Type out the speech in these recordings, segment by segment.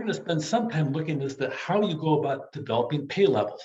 going to spend some time looking as to how you go about developing pay levels.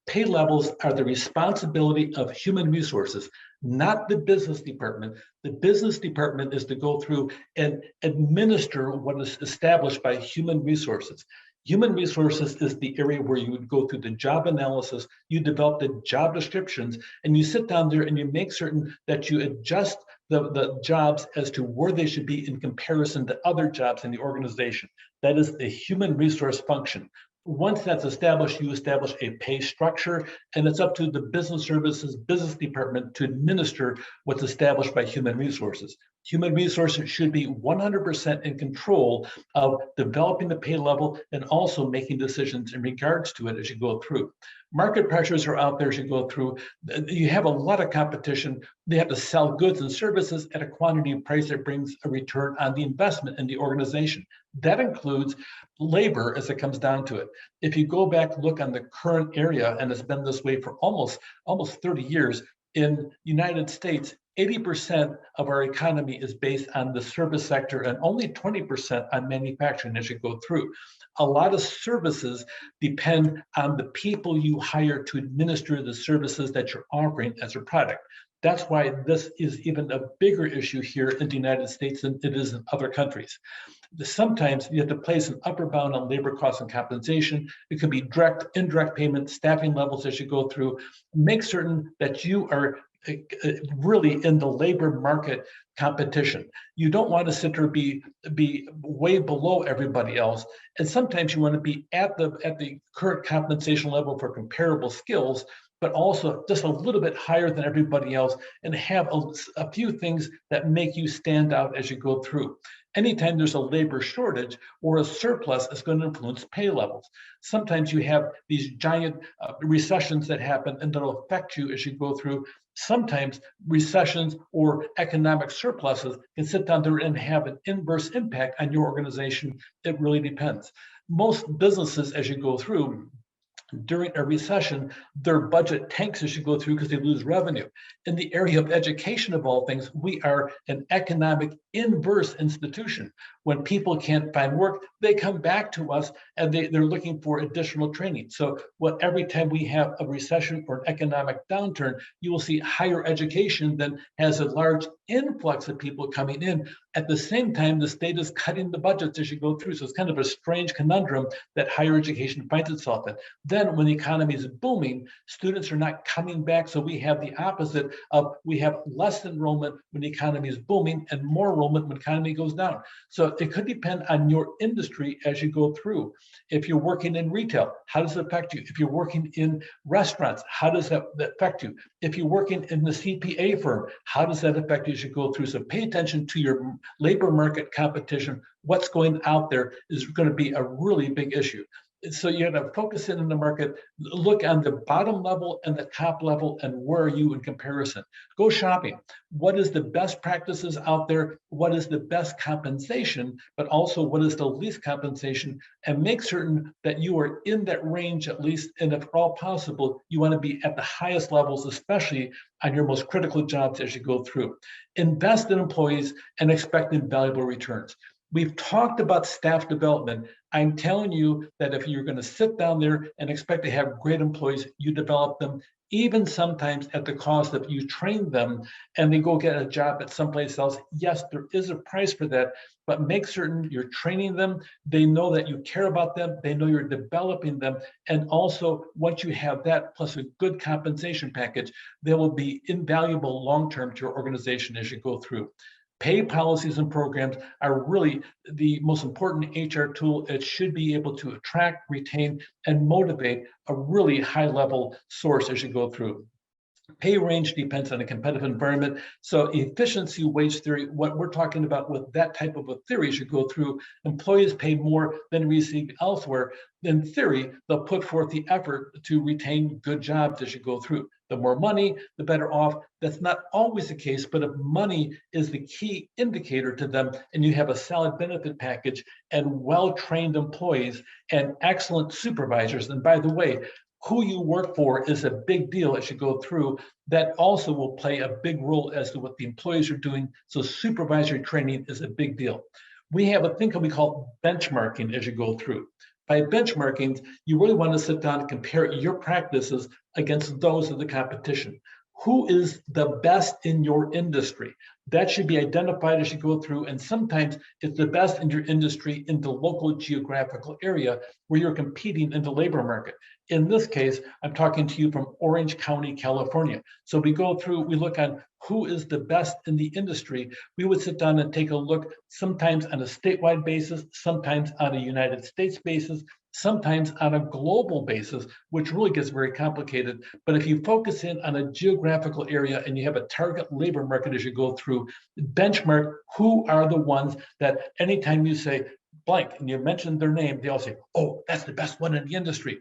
Pay levels are the responsibility of human resources, not the business department. The business department is to go through and administer what is established by human resources. Human resources is the area where you would go through the job analysis, you develop the job descriptions, and you sit down there and you make certain that you adjust the jobs as to where they should be in comparison to other jobs in the organization. That is the human resource function. Once that's established, you establish a pay structure, and it's up to the business services business department to administer what's established by human resources. Human resources should be 100% in control of developing the pay level and also making decisions in regards to it as you go through. Market pressures are out there as you go through. You have a lot of competition. They have to sell goods and services at a quantity and price that brings a return on the investment in the organization. That includes labor as it comes down to it. If you go back, look on the current area, and it's been this way for almost 30 years, in United States, 80% of our economy is based on the service sector and only 20% on manufacturing as you go through. A lot of services depend on the people you hire to administer the services that you're offering as a product. That's why this is even a bigger issue here in the United States than it is in other countries. Sometimes you have to place an upper bound on labor costs and compensation. It could be direct, indirect payment, staffing levels as you go through. Make certain that you are really in the labor market competition. You don't want to sit there be way below everybody else. And sometimes you want to be at the current compensation level for comparable skills, but also just a little bit higher than everybody else and have a few things that make you stand out as you go through. Anytime there's a labor shortage or a surplus, it's going to influence pay levels. Sometimes you have these giant recessions that happen and that'll affect you as you go through. Sometimes recessions or economic surpluses can sit down there and have an inverse impact on your organization. It really depends. Most businesses, as you go through, during a recession, their budget tanks as you go through because they lose revenue. In the area of education, of all things, we are an economic inverse institution. When people can't find work, they come back to us and they're looking for additional training. So every time we have a recession or an economic downturn, you will see higher education then has a large influx of people coming in. At the same time, the state is cutting the budgets as you go through. So it's kind of a strange conundrum that higher education finds itself in. Then when the economy is booming, students are not coming back. So we have the opposite of we have less enrollment when the economy is booming and more enrollment when the economy goes down. So it could depend on your industry as you go through. If you're working in retail, how does it affect you? If you're working in restaurants, how does that affect you? If you're working in the CPA firm, how does that affect you as you go through? So pay attention to your labor market competition. What's going out there is going to be a really big issue. So you have to focus in on the market, look on the bottom level and the top level, and where are you in comparison? Go shopping. What is the best practices out there? What is the best compensation, but also what is the least compensation? And make certain that you are in that range at least, and if at all possible, you want to be at the highest levels, especially on your most critical jobs as you go through. Invest in employees and expect invaluable returns. We've talked about staff development. I'm telling you that if you're going to sit down there and expect to have great employees, you develop them, even sometimes at the cost of you train them and they go get a job at someplace else. Yes, there is a price for that, but make certain you're training them. They know that you care about them. They know you're developing them. And also, once you have that plus a good compensation package, they will be invaluable long-term to your organization as you go through. Pay policies and programs are really the most important HR tool. It should be able to attract, retain, and motivate a really high-level source as you go through. Pay range depends on a competitive environment. So efficiency wage theory, what we're talking about with that type of a theory should go through, employees pay more than receive elsewhere. In theory, they'll put forth the effort to retain good jobs as you go through. The more money, the better off. That's not always the case, but if money is the key indicator to them and you have a solid benefit package and well-trained employees and excellent supervisors, and by the way, who you work for is a big deal as you go through. That also will play a big role as to what the employees are doing. So supervisory training is a big deal. We have a thing that we call benchmarking as you go through. By benchmarking, you really want to sit down and compare your practices against those of the competition. Who is the best in your industry? That should be identified as you go through. And sometimes it's the best in your industry in the local geographical area where you're competing in the labor market. In this case, I'm talking to you from Orange County, California. So we go through, we look on who is the best in the industry. We would sit down and take a look, sometimes on a statewide basis, sometimes on a United States basis, sometimes on a global basis, which really gets very complicated. But if you focus in on a geographical area and you have a target labor market as you go through, benchmark who are the ones that anytime you say blank and you mention their name, they all say, oh, that's the best one in the industry.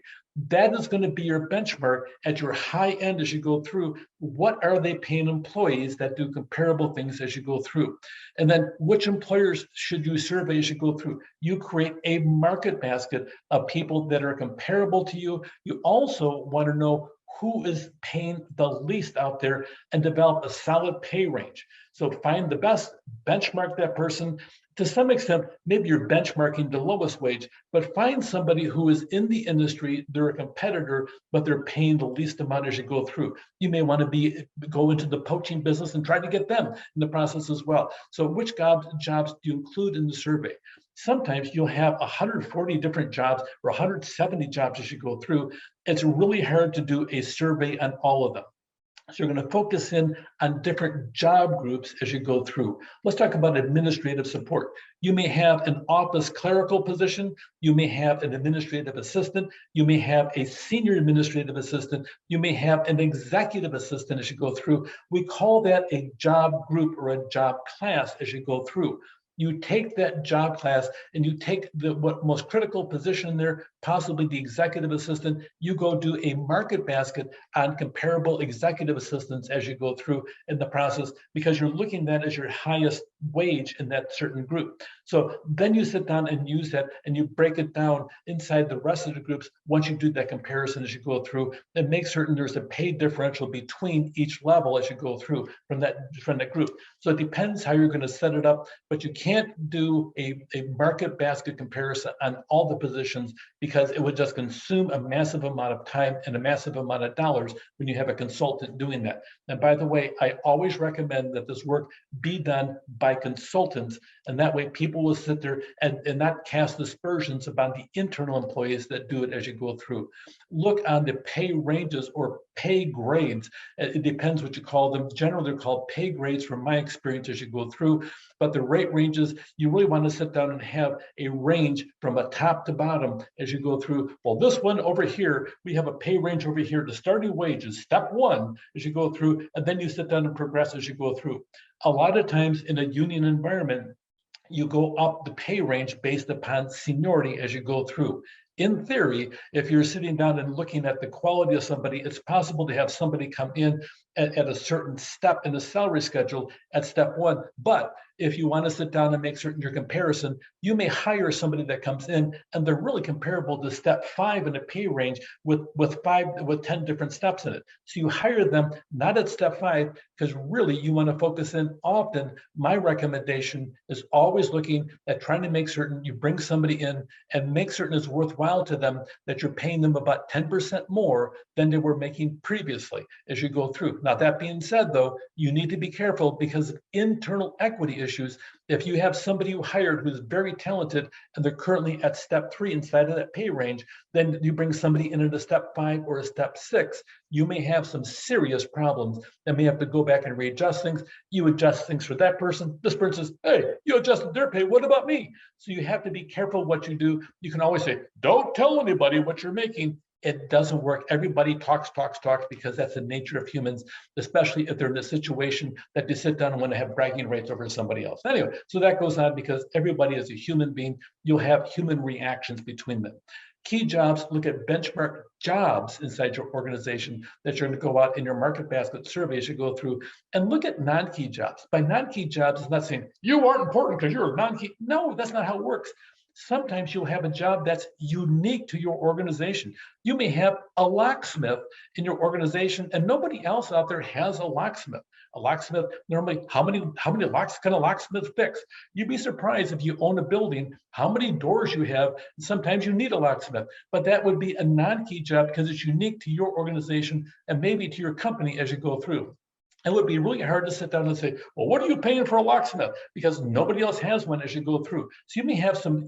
That is going to be your benchmark at your high end as you go through. What are they paying employees that do comparable things as you go through? And then which employers should you survey as you go through? You create a market basket of people that are comparable to you. You also want to know who is paying the least out there and develop a solid pay range. So find the best, benchmark that person. To some extent, maybe you're benchmarking the lowest wage, but find somebody who is in the industry, they're a competitor, but they're paying the least amount as you go through. You may want to go into the poaching business and try to get them in the process as well. So which jobs do you include in the survey? Sometimes you'll have 140 different jobs or 170 jobs as you go through. It's really hard to do a survey on all of them. So you're going to focus in on different job groups as you go through. Let's talk about administrative support. You may have an office clerical position. You may have an administrative assistant. You may have a senior administrative assistant. You may have an executive assistant as you go through. We call that a job group or a job class as you go through. You take that job class and you take the most critical position there, possibly the executive assistant. You go do a market basket on comparable executive assistants as you go through in the process, because you're looking at that as your highest wage in that certain group. So then you sit down and use that and you break it down inside the rest of the groups once you do that comparison as you go through, and make certain there's a pay differential between each level as you go through from that group. So it depends how you're going to set it up, but you can't do a market basket comparison on all the positions, because it would just consume a massive amount of time and a massive amount of dollars when you have a consultant doing that. And by the way, I always recommend that this work be done by consultants, and that way people will sit there and not cast aspersions about the internal employees that do it as you go through. Look on the pay ranges or pay grades. It depends what you call them. Generally, they're called pay grades from my experience as you go through. But the rate ranges, you really want to sit down and have a range from a top to bottom as you go through. Well, this one over here, we have a pay range over here. The starting wage is step one as you go through, and then you sit down and progress as you go through. A lot of times in a union environment, you go up the pay range based upon seniority as you go through. In theory, if you're sitting down and looking at the quality of somebody, it's possible to have somebody come in at a certain step in the salary schedule at step one. But if you want to sit down and make certain your comparison, you may hire somebody that comes in and they're really comparable to step 5 in the pay range with 10 different steps in it. So you hire them not at step 5, because really you want to focus in often. My recommendation is always looking at trying to make certain you bring somebody in and make certain it's worthwhile to them, that you're paying them about 10% more than they were making previously as you go through. Now, that being said, though, you need to be careful because of internal equity issues. If you have somebody you hired who's very talented and they're currently at step 3 inside of that pay range, then you bring somebody in at a step 5 or a step 6, you may have some serious problems and may have to go back and readjust things. You adjust things for that person. This person says, hey, you adjusted their pay. What about me? So you have to be careful what you do. You can always say, don't tell anybody what you're making. It doesn't work. Everybody talks, because that's the nature of humans, especially if they're in a situation that they sit down and want to have bragging rights over somebody else. Anyway, so that goes on because everybody is a human being. You'll have human reactions between them. Key jobs, look at benchmark jobs inside your organization that you're going to go out in your market basket survey as you go through, and look at non-key jobs. By non-key jobs, it's not saying you aren't important because you're a non-key. No, that's not how it works. Sometimes you'll have a job that's unique to your organization. You may have a locksmith in your organization and nobody else out there has a locksmith. A locksmith, normally, how many locks can a locksmith fix? You'd be surprised if you own a building, how many doors you have. And sometimes you need a locksmith, but that would be a non-key job because it's unique to your organization and maybe to your company as you go through. It would be really hard to sit down and say, well, what are you paying for a locksmith? Because nobody else has one as you go through. So you may have some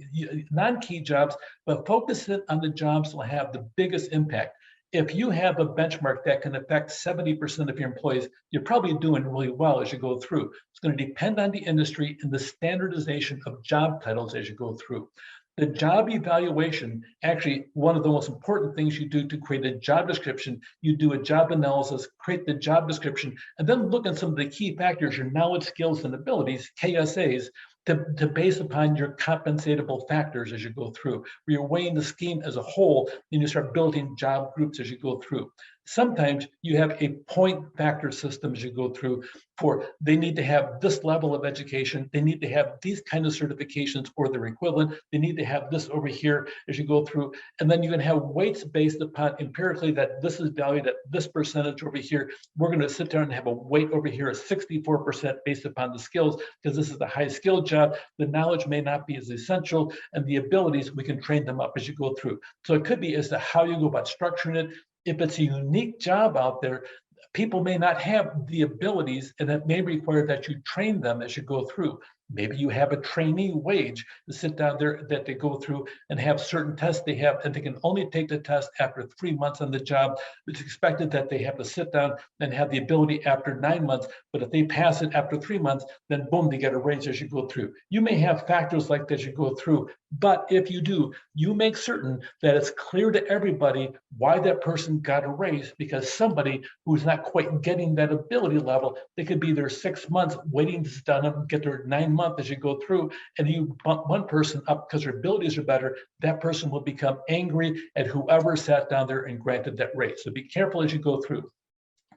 non-key jobs, but focus it on the jobs that will have the biggest impact. If you have a benchmark that can affect 70% of your employees, you're probably doing really well as you go through. It's going to depend on the industry and the standardization of job titles as you go through. The job evaluation, actually, one of the most important things you do to create a job description, you do a job analysis, create the job description, and then look at some of the key factors, your knowledge, skills, and abilities, KSAs, to base upon your compensatable factors as you go through. Where you're weighing the scheme as a whole, and you start building job groups as you go through. Sometimes you have a point factor system as you go through for they need to have this level of education, they need to have these kind of certifications or their equivalent, they need to have this over here as you go through. And then you can have weights based upon empirically that this is valued at this percentage over here. We're going to sit down and have a weight over here of 64% based upon the skills, because this is a high skill job. The knowledge may not be as essential, and the abilities, we can train them up as you go through. So it could be as to how you go about structuring it. If it's a unique job out there, people may not have the abilities, and it may require that you train them as you go through. Maybe you have a trainee wage to sit down there that they go through and have certain tests they have, and they can only take the test after 3 months on the job. It's expected that they have to sit down and have the ability after 9 months, but if they pass it after 3 months, then boom, they get a raise as you go through. You may have factors like that as you go through, but if you do, you make certain that it's clear to everybody why that person got a raise, because somebody who's not quite getting that ability level, they could be there 6 months waiting to sit down and get their 9 month as you go through, and you bump one person up because their abilities are better, that person will become angry at whoever sat down there and granted that raise. So be careful as you go through.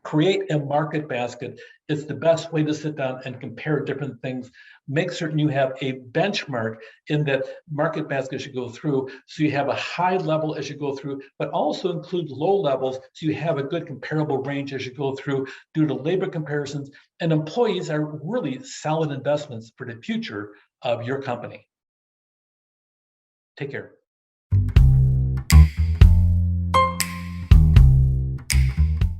Create a market basket. It's the best way to sit down and compare different things. Make certain you have a benchmark in that market basket as you go through, so you have a high level as you go through, but also include low levels so you have a good comparable range as you go through due to labor comparisons. And employees are really solid investments for the future of your company. Take care.